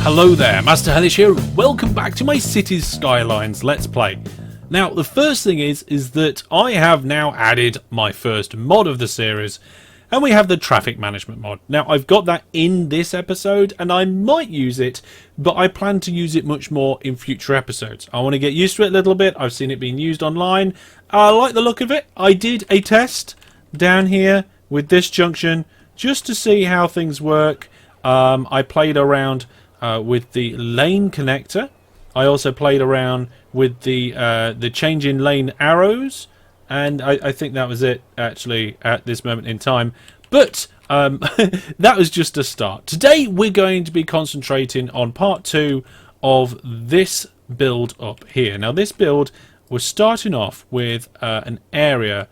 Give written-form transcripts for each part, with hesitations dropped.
Hello there, Master Hellish here. Welcome back to my Cities Skylines Let's Play. Now, the first thing is that I have now added my first mod of the series, and we have the traffic management mod. Now, I've got that in this episode, and I might use it, but I plan to use it much more in future episodes. I want to get used to it a little bit. I've seen it being used online. I like the look of it. I did a test down here with this junction just to see how things work. I played around with the lane connector. I also played around with the change in lane arrows, and I think that was it actually at this moment in time. But that was just a start. Today we're going to be concentrating on part 2 of this build up here. Now this build, we're starting off with an area.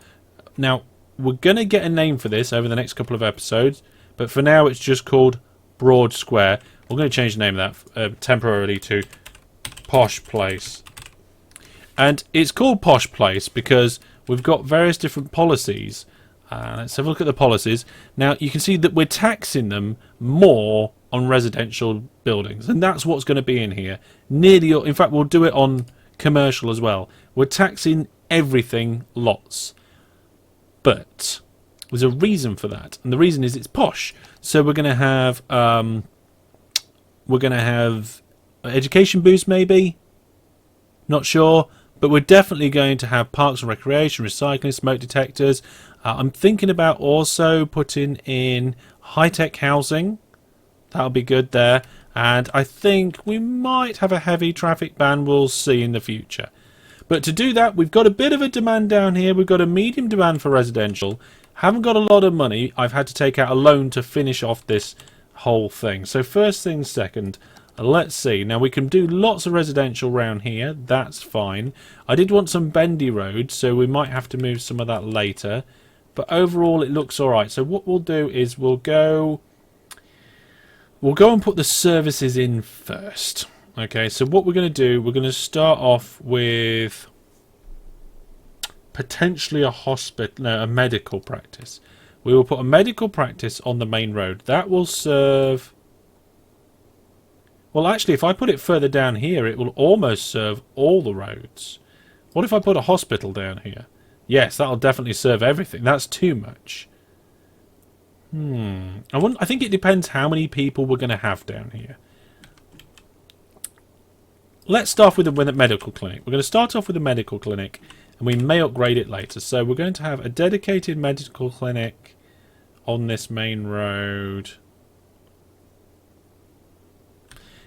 Now we're going to get a name for this over the next couple of episodes, but for now it's just called Broad Square. We're going to change the name of that temporarily to Posh Place. And it's called Posh Place because we've got various different policies. Let's have a look at the policies. Now you can see that we're taxing them more on residential buildings, and that's what's going to be in here. Nearly, in fact, we'll do it on commercial as well. We're taxing everything lots. But there's a reason for that, and the reason is it's posh. So we're going to have education boost, maybe, not sure, but we're definitely going to have parks and recreation, recycling, smoke detectors. I'm thinking about also putting in high-tech housing. That'll be good there. And I think we might have a heavy traffic ban. We'll see in the future. But to do that, we've got a bit of a demand down here. We've got a medium demand for residential. Haven't got a lot of money. I've had to take out a loan to finish off this whole thing. So first things second, let's see. Now we can do lots of residential around here. That's fine. I did want some bendy roads, so we might have to move some of that later. But overall, it looks all right. So what we'll do is we'll go and put the services in first. Okay, so what we're going to do, we're going to start off with potentially a hospital, no, a medical practice. We will put a medical practice on the main road. That will serve... Well, actually, if I put it further down here, it will almost serve all the roads. What if I put a hospital down here? Yes, that'll definitely serve everything. That's too much. I think it depends how many people we're going to have down here. Let's start with the medical clinic. We're going to start off with a medical clinic, and we may upgrade it later. So we're going to have a dedicated medical clinic on this main road.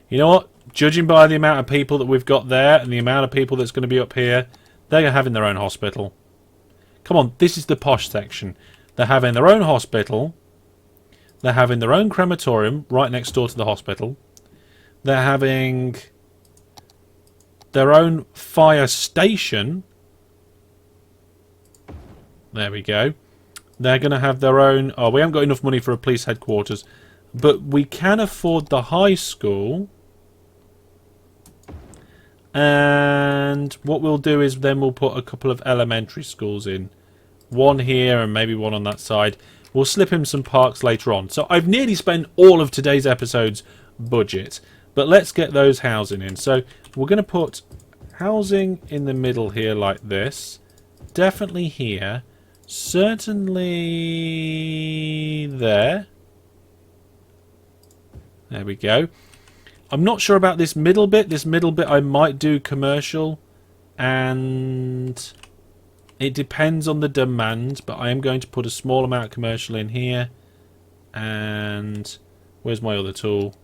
You know what? Judging by the amount of people that we've got there and the amount of people that's going to be up here, they're having their own hospital. Come on, this is the posh section. They're having their own hospital. They're having their own crematorium right next door to the hospital. They're having their own fire station. There we go. They're going to have their own... Oh, we haven't got enough money for a police headquarters. But we can afford the high school. And what we'll do is then we'll put a couple of elementary schools in. One here and maybe one on that side. We'll slip him some parks later on. So I've nearly spent all of today's episode's budget. But let's get those housing in. So we're going to put housing in the middle here like this. Definitely here. Certainly there. There we go. I'm not sure about this middle bit. This middle bit I might do commercial. And it depends on the demand. But I am going to put a small amount of commercial in here. And where's my other tool?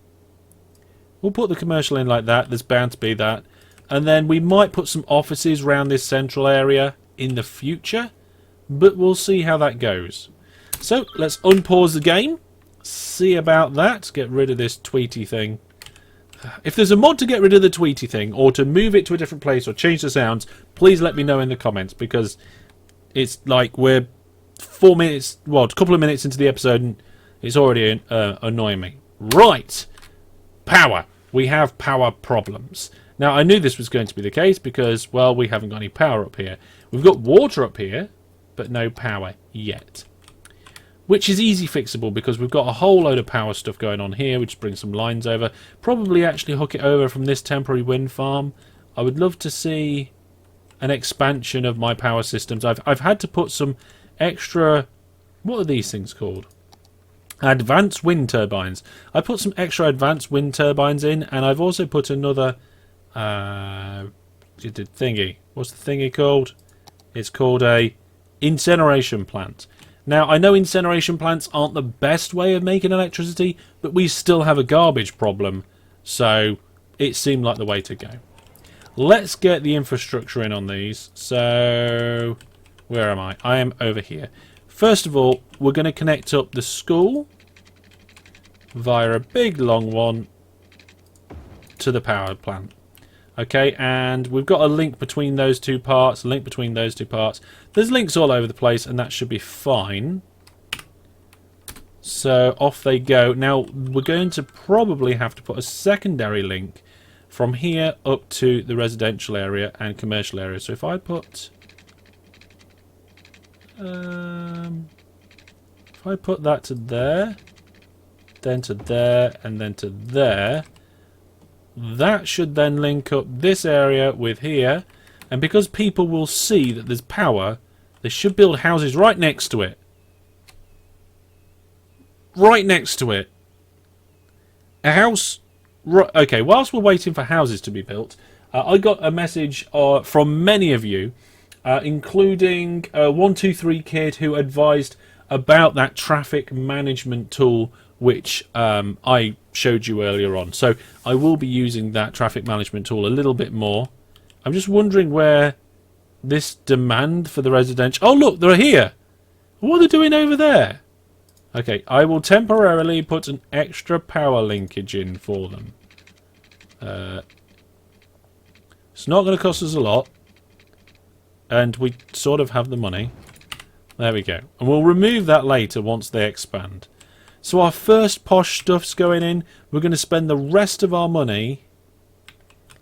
We'll put the commercial in like that. There's bound to be that. And then we might put some offices around this central area in the future. But we'll see how that goes. So let's unpause the game. See about that. Get rid of this tweety thing. If there's a mod to get rid of the tweety thing, or to move it to a different place, or change the sounds, please let me know in the comments, because it's like we're 4 minutes, well, a couple of minutes into the episode, and it's already annoying me. Right, power. We have power problems. Now, I knew this was going to be the case because, well, we haven't got any power up here. We've got water up here, but no power yet. which is easy fixable because we've got a whole load of power stuff going on here. We just bring some lines over. Probably actually hook it over from this temporary wind farm. I would love to see an expansion of my power systems. I've had to put some extra... What are these things called? Advanced wind turbines. I put some extra advanced wind turbines in, and I've also put another thingy. What's the thingy called? It's called a incineration plant. Now, I know incineration plants aren't the best way of making electricity, but we still have a garbage problem, so it seemed like the way to go. Let's get the infrastructure in on these. So, where am I? I am over here. First of all, we're going to connect up the school via a big long one to the power plant. Okay, and we've got a link between those two parts, There's links all over the place, and that should be fine. So off they go. Now, we're going to probably have to put a secondary link from here up to the residential area and commercial area. So if I put... if I put that to there, then to there, and then to there, that should then link up this area with here. And because people will see that there's power, they should build houses right next to it. Right next to it. A house... Right, okay, whilst we're waiting for houses to be built, I got a message from many of you, including 123 Kid, who advised about that traffic management tool which I showed you earlier on. So I will be using that traffic management tool a little bit more. I'm just wondering where this demand for the residential... Oh, look, they're here. What are they doing over there? Okay, I will temporarily put an extra power linkage in for them. It's not going to cost us a lot. And we sort of have the money. There we go. And we'll remove that later once they expand. So our first posh stuff's going in. We're going to spend the rest of our money...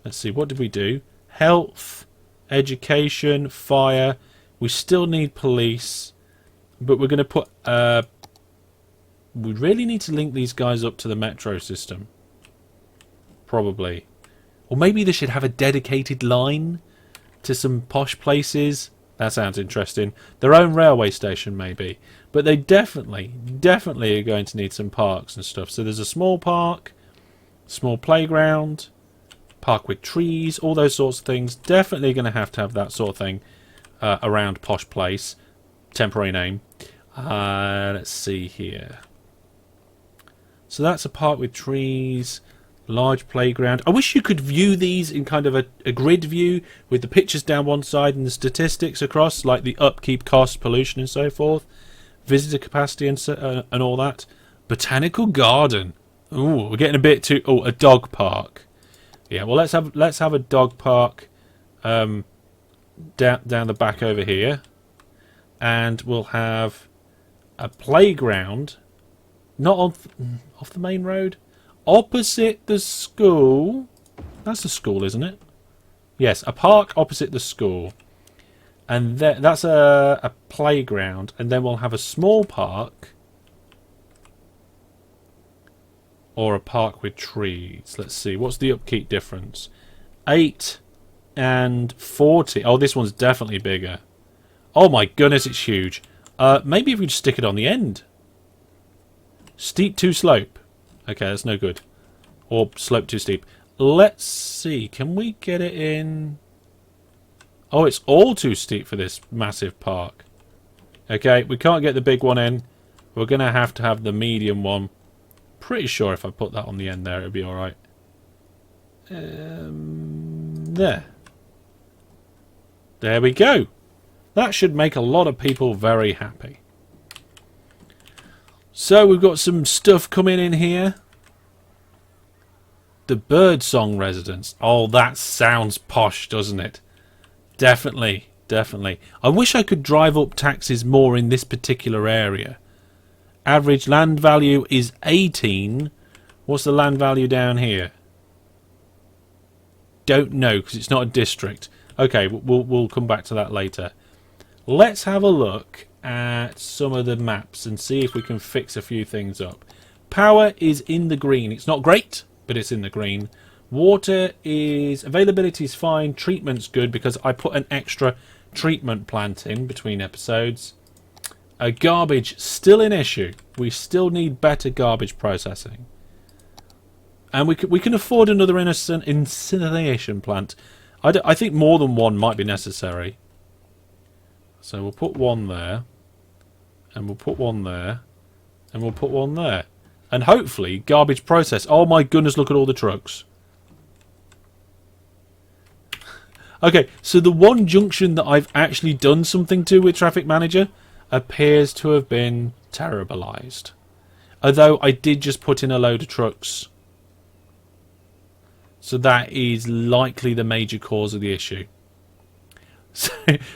Let's see, what did we do? Health, education, fire. We still need police. But we're going to put... we really need to link these guys up to the metro system. Probably. Or maybe they should have a dedicated line to some posh places. That sounds interesting. Their own railway station, maybe. But they definitely are going to need some parks and stuff. So there's a small park, small playground, park with trees, all those sorts of things. Definitely going to have that sort of thing around Posh Place. Temporary name. Let's see here. So that's a park with trees, large playground. I wish you could view these in kind of a grid view with the pictures down one side and the statistics across, like the upkeep cost, pollution and so forth, visitor capacity and all that. Botanical garden. Ooh, we're getting a bit too... Oh, a dog park. Yeah, well, let's have a dog park down the back over here. And we'll have a playground, not off the main road, opposite the school. That's the school, isn't it? Yes, a park opposite the school. And that's a playground. And then we'll have a small park. Or a park with trees. Let's see, what's the upkeep difference? 8 and 40. Oh, this one's definitely bigger. Oh my goodness, it's huge. Maybe if we just stick it on the end. Steep to slope. Okay, that's no good. Or slope too steep. Let's see. Can we get it in? Oh, it's all too steep for this massive park. Okay, we can't get the big one in. We're going to have the medium one. Pretty sure if I put that on the end there, it'll be alright. There. There we go. That should make a lot of people very happy. So we've got some stuff coming in here. The Birdsong residence. Oh, that sounds posh, doesn't it? Definitely, definitely. I wish I could drive up taxes more in this particular area. Average land value is 18. What's the land value down here? Don't know, because it's not a district. Okay, we'll come back to that later. Let's have a look at some of the maps and see if we can fix a few things up. Power is in the green. It's not great, but it's in the green. Water is... availability is fine. Treatment's good because I put an extra treatment plant in between episodes. Garbage, still an issue. We still need better garbage processing. And we can afford another incineration plant. I think more than one might be necessary. So we'll put one there. And we'll put one there. And we'll put one there. And hopefully, garbage process. Oh my goodness, look at all the trucks. Okay, so the one junction that I've actually done something to with Traffic Manager appears to have been terribleized. Although I did just put in a load of trucks. So that is likely the major cause of the issue.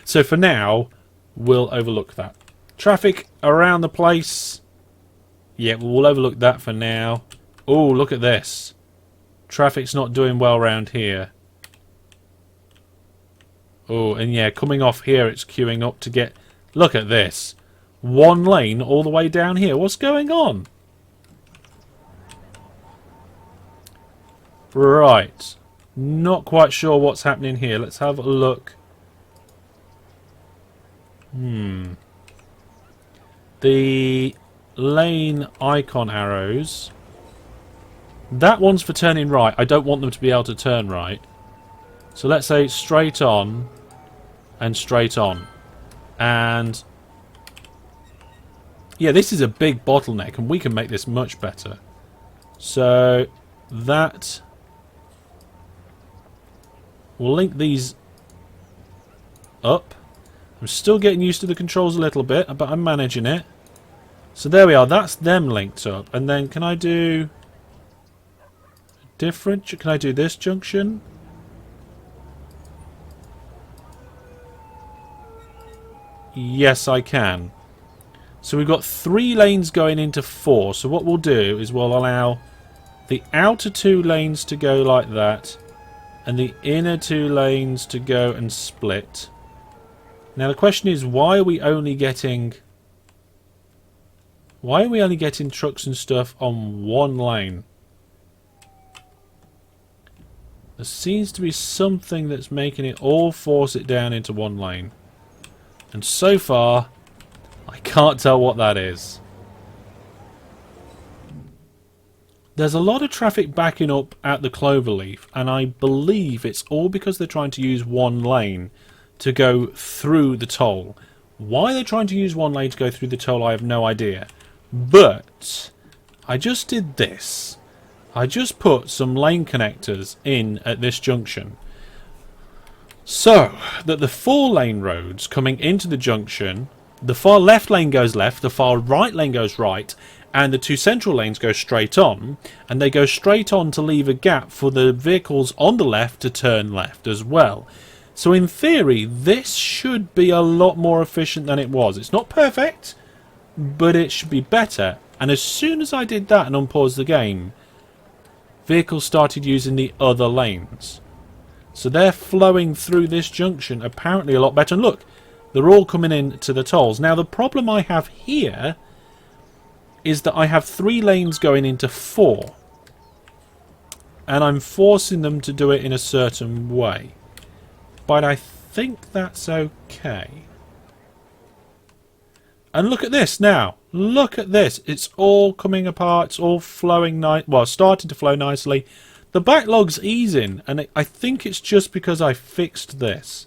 So for now, we'll overlook that. Traffic around the place. Yeah, we'll overlook that for now. Oh, look at this. Traffic's not doing well around here. Oh, and yeah, coming off here, it's queuing up to get... Look at this. One lane all the way down here. What's going on? Right. Not quite sure what's happening here. Let's have a look. The lane icon arrows. That one's for turning right. I don't want them to be able to turn right. So let's say straight on and straight on. And yeah, this is a big bottleneck and we can make this much better. So that... we'll link these up. I'm still getting used to the controls a little bit, but I'm managing it. So there we are. That's them linked up. And then can I do different? Can I do this junction? Yes, I can. So we've got 3 lanes going into 4. So what we'll do is we'll allow the outer 2 lanes to go like that. And the inner 2 lanes to go and split. Now the question is, why are we only getting... why are we only getting trucks and stuff on one lane? There seems to be something that's making it all force it down into one lane. And so far, I can't tell what that is. There's a lot of traffic backing up at the Cloverleaf, and I believe it's all because they're trying to use one lane to go through the toll. Why they're trying to use one lane to go through the toll, I have no idea. But I just did this. I just put some lane connectors in at this junction. So that the 4 lane roads coming into the junction, the far left lane goes left, the far right lane goes right, and the 2 central lanes go straight on, and they go straight on to leave a gap for the vehicles on the left to turn left as well. So in theory, this should be a lot more efficient than it was. It's not perfect, but it should be better. And as soon as I did that and unpaused the game, vehicles started using the other lanes. So they're flowing through this junction apparently a lot better. And look, they're all coming in to the tolls. Now the problem I have here is that I have 3 lanes going into 4. And I'm forcing them to do it in a certain way. But I think that's okay. And look at this now. Look at this. It's all coming apart. It's all flowing nice. Well, starting to flow nicely. The backlog's easing, and I think it's just because I fixed this.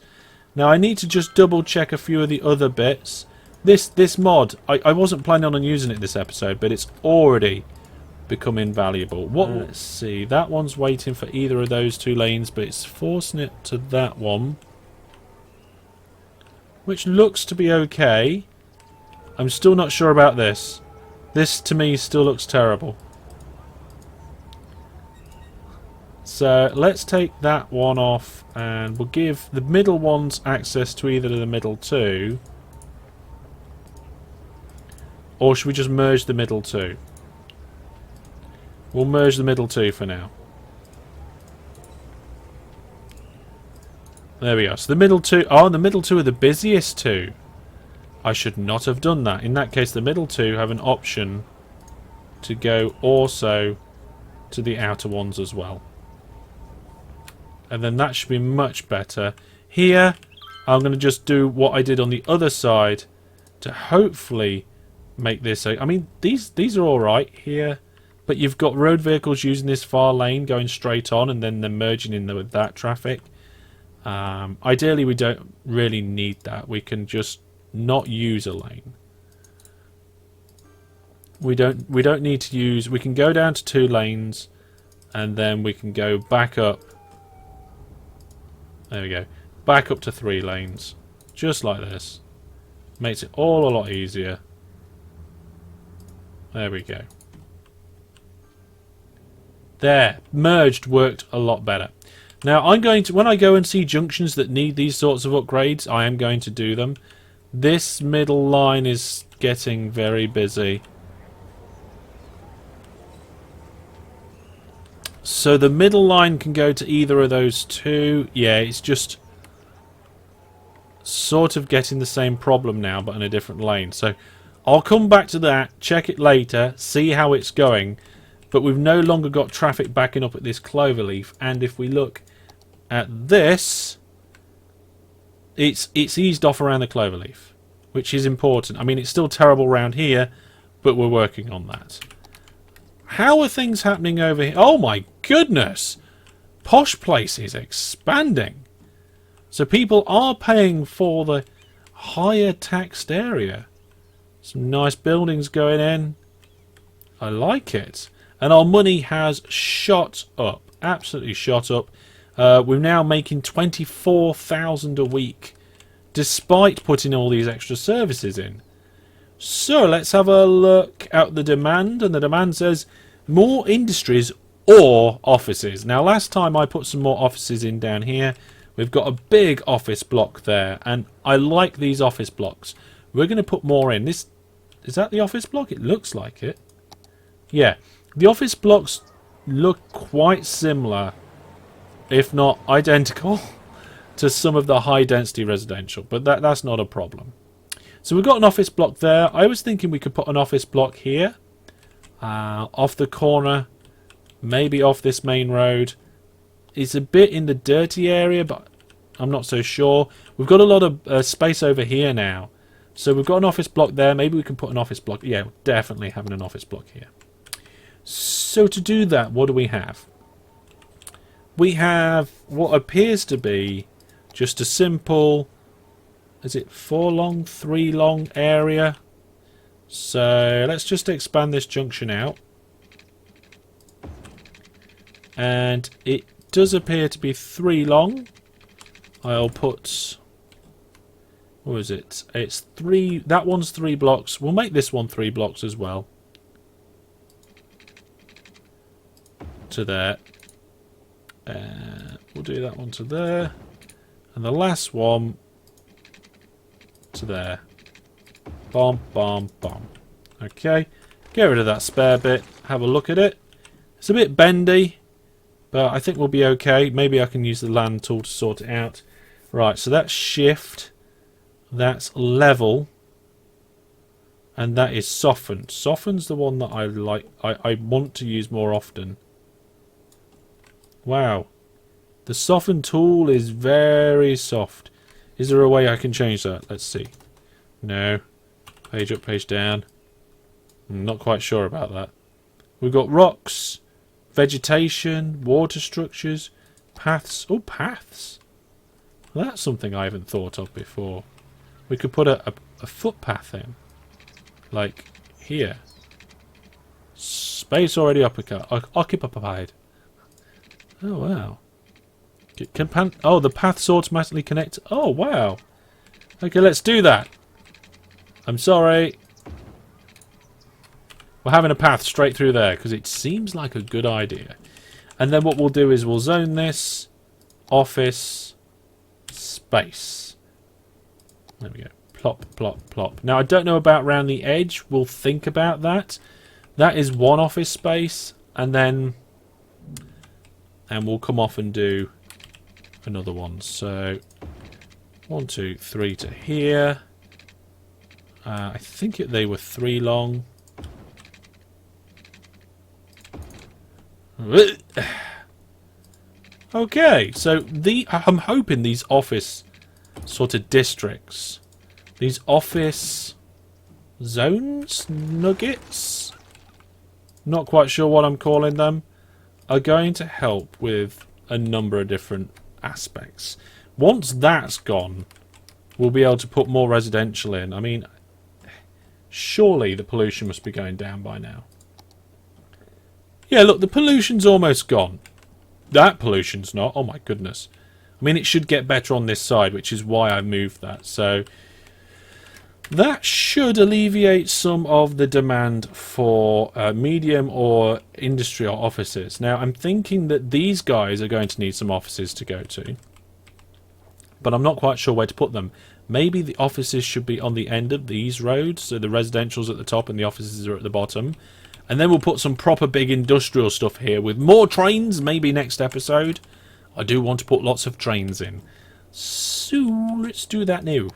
Now I need to just double check a few of the other bits. This mod, I wasn't planning on using it this episode, but it's already become invaluable. Let's see. That one's waiting for either of those 2 lanes, but it's forcing it to that one, which looks to be okay. I'm still not sure about this. This to me still looks terrible. So let's take that one off, and we'll give the middle ones access to either of the middle 2. Or should we just merge the middle 2? We'll merge the middle 2 for now. There we go. So the middle 2... oh, the middle 2 are the busiest 2. I should not have done that. In that case, the middle two have an option to go also to the outer ones as well. And then that should be much better. Here, I'm going to just do what I did on the other side to hopefully make this... I mean, these are alright here, but you've got road vehicles using this far lane going straight on and then they're merging in with that traffic. Ideally, we don't really need that. We can just not use a lane. We don't need to use... We can go down to 2 lanes and then we can go back up. There we go. Back up to 3 lanes. Just like this. Makes it all a lot easier. There we go. There. Merged worked a lot better. Now, I'm going to... When I go and see junctions that need these sorts of upgrades, I am going to do them. This middle line is getting very busy. So the middle line can go to either of those 2. Yeah, it's just sort of getting the same problem now, but in a different lane. So I'll come back to that, check it later, see how it's going. But we've no longer got traffic backing up at this cloverleaf. And if we look at this, it's eased off around the cloverleaf, which is important. I mean, it's still terrible around here, but we're working on that. How are things happening over here? Oh my goodness! Posh Place is expanding. So people are paying for the higher taxed area. Some nice buildings going in. I like it. And our money has shot up. Absolutely shot up. We're now making 24,000 a week, despite putting all these extra services in. So let's have a look at the demand. And the demand says more industries or offices. Now, last time I put some more offices in down here. We've got a big office block there, and I like these office blocks. We're going to put more in. This is that the office block? It looks like it. Yeah, the office blocks look quite similar, if not identical, to some of the high-density residential, but that's not a problem. So we've got an office block there. I was thinking we could put an office block here, off the corner, maybe off this main road. It's a bit in the dirty area, but I'm not so sure. We've got a lot of space over here now. So we've got an office block there. Maybe we can put an office block. Yeah, we're definitely having an office block here. So to do that, what do we have? We have what appears to be just a simple... Is it 4 long, 3 long area? So let's just expand this junction out. And it does appear to be 3 long. I'll put... What is it? It's 3... That one's 3 blocks. We'll make this one 3 blocks as well. To there. We'll do that one to there. And the last one to there. Bomb, bomb, bomb. Okay. Get rid of that spare bit. Have a look at it. It's a bit bendy, but I think we'll be okay. Maybe I can use the land tool to sort it out. Right, so that's shift. That's level. And that is soften. Soften's the one that I like. I want to use more often. Wow. The soften tool is very soft. Is there a way I can change that? Let's see. No. Page up, page down. I'm not quite sure about that. We've got rocks, vegetation, water structures, paths. Oh, paths. Well, that's something I haven't thought of before. We could put a footpath in. Like here. Space already occupied. Oh, wow. Oh, the paths automatically connect. Oh, wow. Okay, let's do that. I'm sorry. We're having a path straight through there because it seems like a good idea. And then what we'll do is we'll zone this office space. There we go. Plop, plop, plop. Now, I don't know about around the edge. We'll think about that. That is one office space. And then... And we'll come off and do another one. So, 1, 2, 3 to here. I think they were 3 long. Okay, so I'm hoping these office sort of districts, these office zones, nuggets, not quite sure what I'm calling them, are going to help with a number of different aspects. Once that's gone, we'll be able to put more residential in. I mean, surely the pollution must be going down by now. Yeah, look, the pollution's almost gone. That pollution's not. Oh my goodness. I mean, it should get better on this side, which is why I moved that. So that should alleviate some of the demand for medium or industrial offices. Now, I'm thinking that these guys are going to need some offices to go to, but I'm not quite sure where to put them. Maybe the offices should be on the end of these roads, so the residential's at the top and the offices are at the bottom. And then we'll put some proper big industrial stuff here with more trains, maybe next episode. I do want to put lots of trains in. So let's do that now.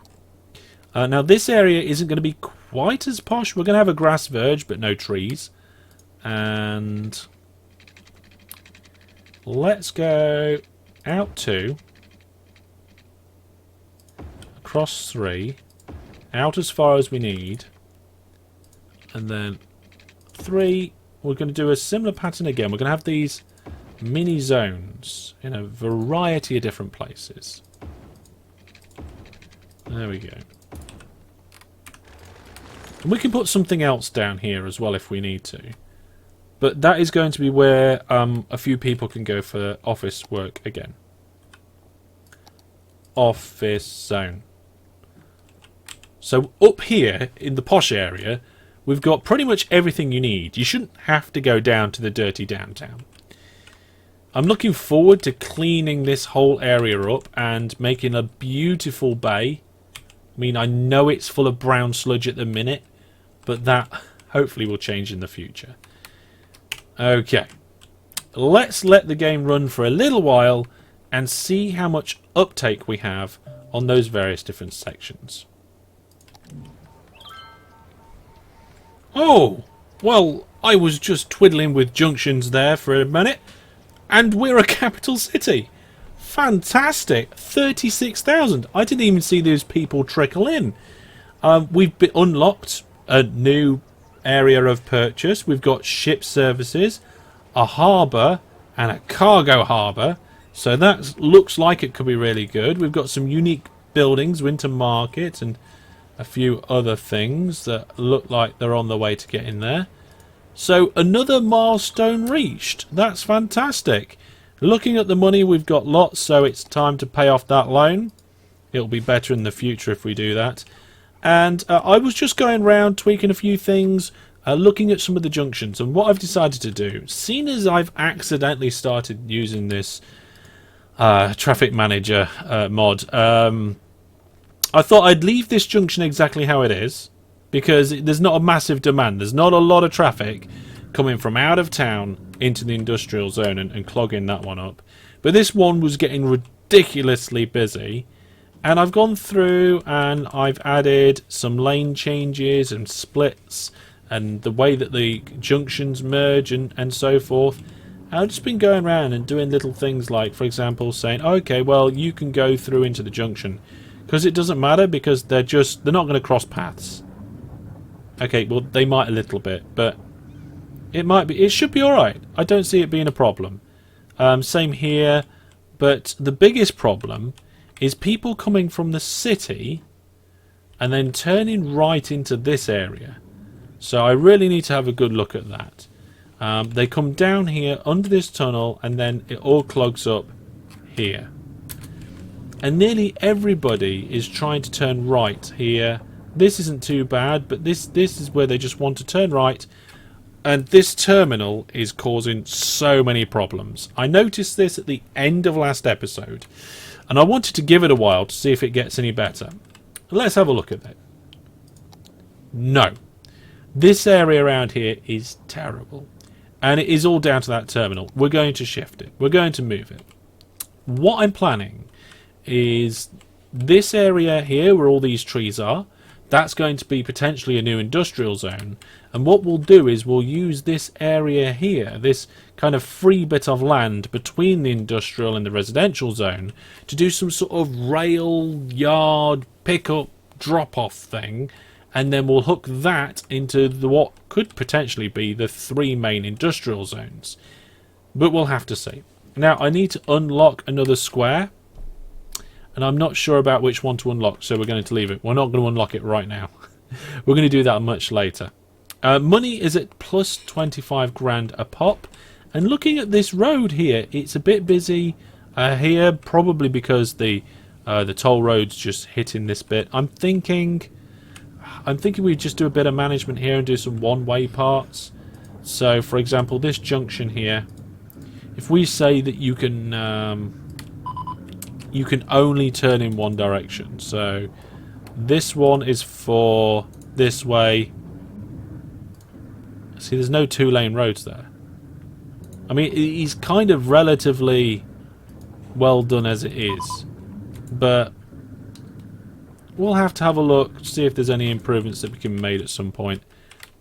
Now this area isn't going to be quite as posh. We're going to have a grass verge, but no trees. And let's go out 2. Across 3. Out as far as we need. And then 3, we're going to do a similar pattern again. We're going to have these mini zones in a variety of different places. There we go. And we can put something else down here as well if we need to. But that is going to be where a few people can go for office work again. Office zone. So up here in the posh area, we've got pretty much everything you need. You shouldn't have to go down to the dirty downtown. I'm looking forward to cleaning this whole area up and making a beautiful bay. I mean, I know it's full of brown sludge at the minute, but that hopefully will change in the future. Okay. Let's let the game run for a little while and see how much uptake we have on those various different sections. Oh, well, I was just twiddling with junctions there for a minute, and we're a capital city. Fantastic. 36,000. I didn't even see those people trickle in. We've unlocked a new area of purchase. We've got ship services, a harbour, and a cargo harbour. So that looks like it could be really good. We've got some unique buildings, Winter Market, and a few other things that look like they're on the way to get in there. So another milestone reached. That's fantastic. Looking at the money, we've got lots, so it's time to pay off that loan. It'll be better in the future if we do that. And I was just going around tweaking a few things, looking at some of the junctions. And what I've decided to do, seeing as I've accidentally started using this traffic manager mod, I thought I'd leave this junction exactly how it is, because there's not a massive demand. There's not a lot of traffic coming from out of town into the industrial zone and clogging that one up. But this one was getting ridiculously busy, and I've gone through and I've added some lane changes and splits and the way that the junctions merge and so forth. I've just been going around and doing little things like, for example, saying, okay, well, you can go through into the junction, because it doesn't matter, because they're not going to cross paths. Okay, well, they might a little bit, but it should be alright. I don't see it being a problem. Same here, but the biggest problem is people coming from the city and then turning right into this area. So I really need to have a good look at that. They come down here under this tunnel and then it all clogs up here. And nearly everybody is trying to turn right here. This isn't too bad, but this is where they just want to turn right. And this terminal is causing so many problems. I noticed this at the end of last episode, and I wanted to give it a while to see if it gets any better. Let's have a look at that. No. This area around here is terrible. And it is all down to that terminal. We're going to shift it. We're going to move it. What I'm planning is this area here where all these trees are, That's going to be potentially a new industrial zone. And what we'll do is we'll use this area here, this kind of free bit of land between the industrial and the residential zone, to do some sort of rail yard pickup drop-off thing. And then we'll hook that into what could potentially be the 3 main industrial zones. But we'll have to see. Now, I need to unlock another square. And I'm not sure about which one to unlock, so we're going to leave it. We're not going to unlock it right now. We're going to do that much later. Money is at plus 25 grand a pop. And looking at this road here, it's a bit busy here, probably because the toll road's just hitting this bit. I'm thinking we just do a bit of management here and do some one-way parts. So, for example, this junction here, if we say that you can only turn in one direction. So this one is for this way. See, there's no 2-lane roads there. I mean, he's kind of relatively well done as it is, but we'll have to have a look, see if there's any improvements that can be made at some point.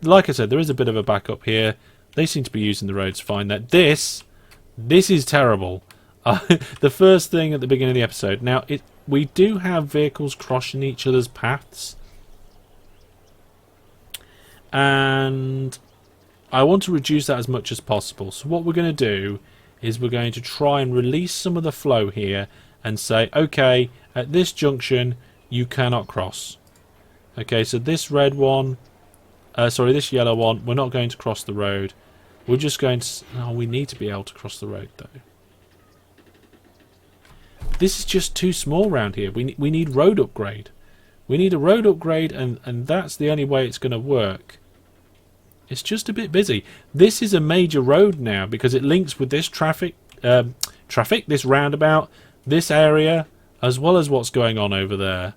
Like I said, there is a bit of a backup here. They seem to be using the roads fine. That this is terrible. The first thing at the beginning of the episode. Now, we do have vehicles crossing each other's paths. And I want to reduce that as much as possible. So what we're going to do is we're going to try and release some of the flow here and say, okay, at this junction, you cannot cross. Okay, so this red one, this yellow one, we're not going to cross the road. We're just going to... Oh, we need to be able to cross the road, though. This is just too small round here. We need road upgrade. We need a road upgrade, and that's the only way it's going to work. It's just a bit busy. This is a major road now because it links with this this roundabout, this area, as well as what's going on over there.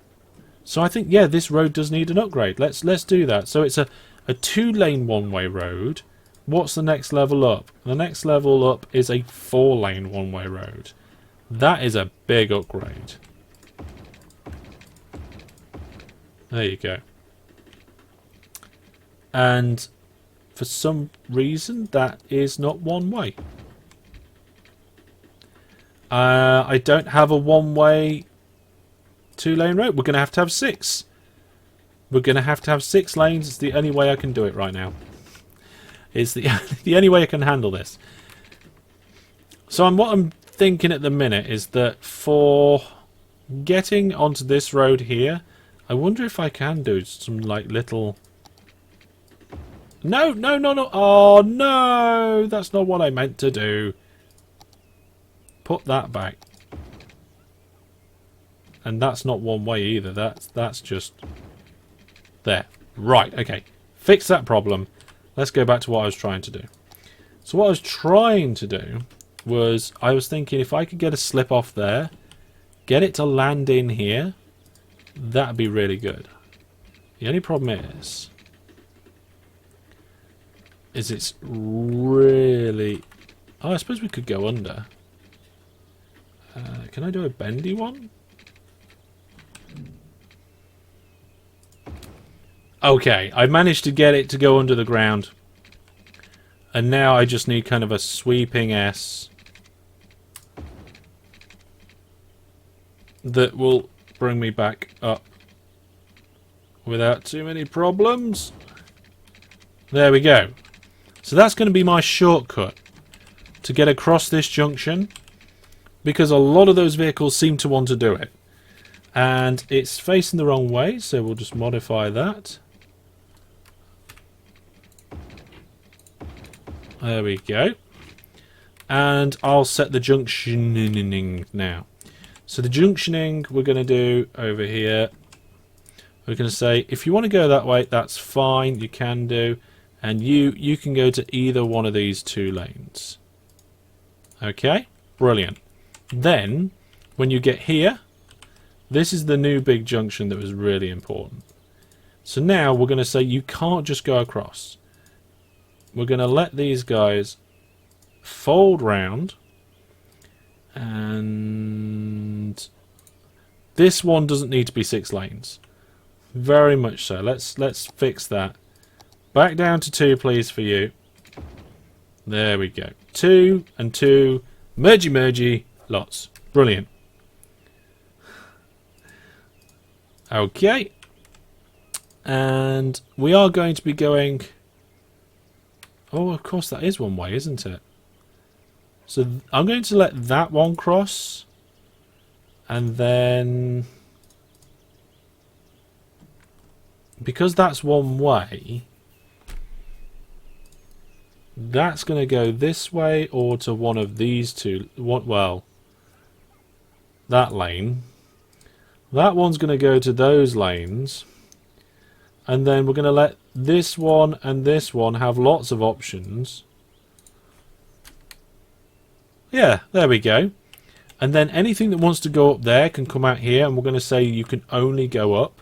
So I think, yeah, this road does need an upgrade. Let's do that. So it's a 2-lane one-way road. What's the next level up? The next level up is a 4-lane one-way road. That is a big upgrade. There you go. And for some reason, that is not one way. I don't have a one-way 2-lane road. We're going to have 6. We're going to have 6 lanes. It's the only way I can do it right now. It's the only way I can handle this. So what I'm thinking at the minute is that for getting onto this road here, I wonder if I can do some like little... No. Oh, no. That's not what I meant to do. Put that back. And that's not one way either. That's just... There. Right, okay. Fix that problem. Let's go back to what I was trying to do. So what I was trying to do was... I was thinking if I could get a slip off there, get it to land in here, that'd be really good. The only problem is it's really... Oh, I suppose we could go under. Can I do a bendy one? Okay, I managed to get it to go under the ground. And now I just need kind of a sweeping S that will bring me back up without too many problems. There we go. So that's going to be my shortcut to get across this junction, because a lot of those vehicles seem to want to do it. And it's facing the wrong way, so we'll just modify that. There we go. And I'll set the junctioning now. So the junctioning we're going to do over here. We're going to say, if you want to go that way, that's fine, you can do. And you can go to either one of these 2 lanes. Okay, brilliant. Then, when you get here, this is the new big junction that was really important. So now we're going to say you can't just go across. We're going to let these guys fold round. And this one doesn't need to be 6 lanes. Very much so. Let's fix that. Back down to 2, please, for you. There we go. 2 and 2. Mergy, lots. Brilliant. Okay. And we are going to be going... Oh, of course, that is one way, isn't it? So I'm going to let that one cross. And then... Because that's one way... That's going to go this way or to one of these two. Well, that lane. That one's going to go to those lanes. And then we're going to let this one and this one have lots of options. Yeah, there we go. And then anything that wants to go up there can come out here. And we're going to say you can only go up.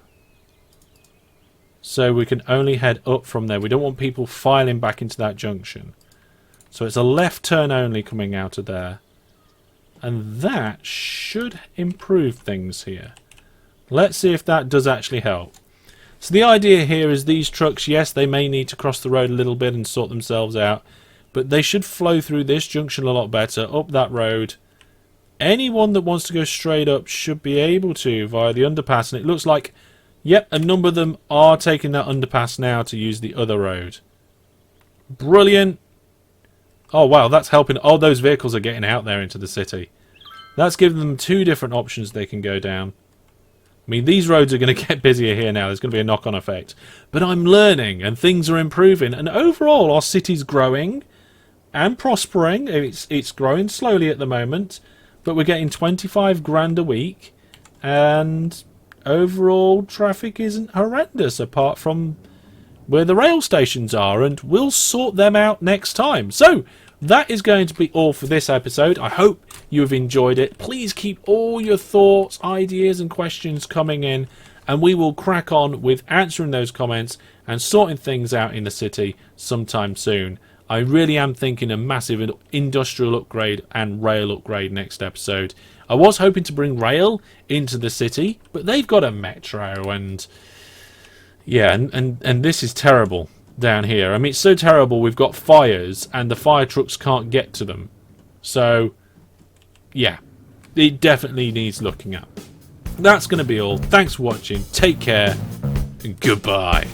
So we can only head up from there. We don't want people filing back into that junction. So it's a left turn only coming out of there. And that should improve things here. Let's see if that does actually help. So the idea here is these trucks, yes, they may need to cross the road a little bit and sort themselves out. But they should flow through this junction a lot better, up that road. Anyone that wants to go straight up should be able to via the underpass. And it looks like... Yep, a number of them are taking that underpass now to use the other road. Brilliant. Oh, wow, that's helping. Oh, those vehicles are getting out there into the city. That's giving them 2 different options they can go down. I mean, these roads are going to get busier here now. There's going to be a knock-on effect. But I'm learning, and things are improving. And overall, our city's growing and prospering. It's growing slowly at the moment. But we're getting 25 grand a week. And... overall traffic isn't horrendous apart from where the rail stations are, and we'll sort them out next time. So that is going to be all for this episode. I hope you have enjoyed it. Please keep all your thoughts, ideas and questions coming in, and we will crack on with answering those comments and sorting things out in the city sometime soon. I really am thinking a massive industrial upgrade and rail upgrade next episode. I was hoping to bring rail into the city, but they've got a metro, and yeah, and this is terrible down here. I mean, it's so terrible we've got fires and the fire trucks can't get to them. So yeah, it definitely needs looking at. That's going to be all. Thanks for watching. Take care and goodbye.